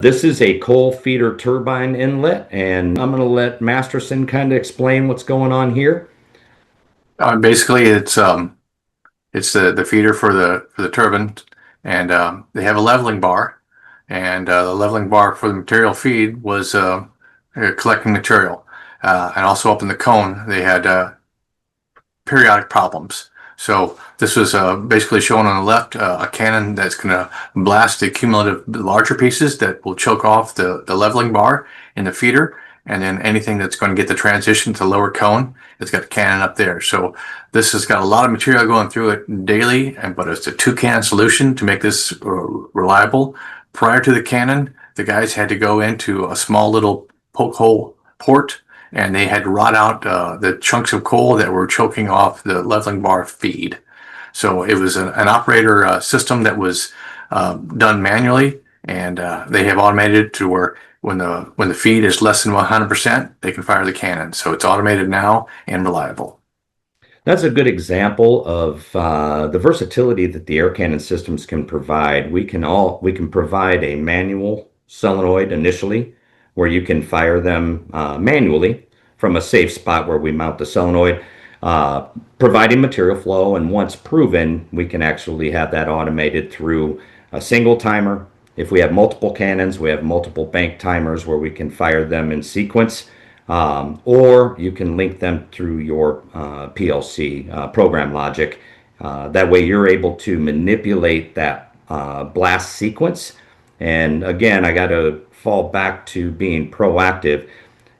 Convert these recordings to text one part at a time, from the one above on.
This is a coal feeder turbine inlet, and I'm going to let Masterson kind of explain what's going on here. Basically, it's the feeder for the turbine, and they have a leveling bar, and the leveling bar for the material feed was collecting material, and also up in the cone they had periodic problems. So this was basically shown on the left, a cannon that's going to blast the cumulative larger pieces that will choke off the leveling bar in the feeder, and then anything that's going to get the transition to lower cone, it's got the cannon up there. So this has got a lot of material going through it daily, but it's a two-cannon solution to make this reliable. Prior to the cannon, the guys had to go into a small little poke hole port, and they had to rot out the chunks of coal that were choking off the leveling bar feed. So it was an operator system that was done manually, and they have automated to where when the feed is less than 100%, they can fire the cannon. So it's automated now and reliable. That's a good example of the versatility that the air cannon systems can provide. We can provide a manual solenoid initially, where you can fire them manually from a safe spot where we mount the solenoid, providing material flow. And once proven, we can actually have that automated through a single timer. If we have multiple cannons, we have multiple bank timers where we can fire them in sequence, or you can link them through your PLC program logic. That way you're able to manipulate that blast sequence. And again, I got to fall back to being proactive.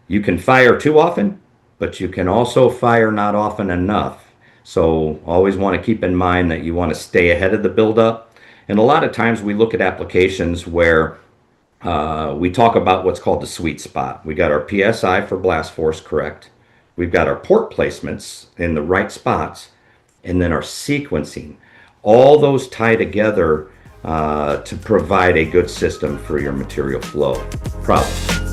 You can fire too often, but you can also fire not often enough. So always want to keep in mind that you want to stay ahead of the buildup. And a lot of times we look at applications where we talk about what's called the sweet spot. We got our PSI for blast force correct. We've got our port placements in the right spots, and then our sequencing. All those tie together to provide a good system for your material flow problem.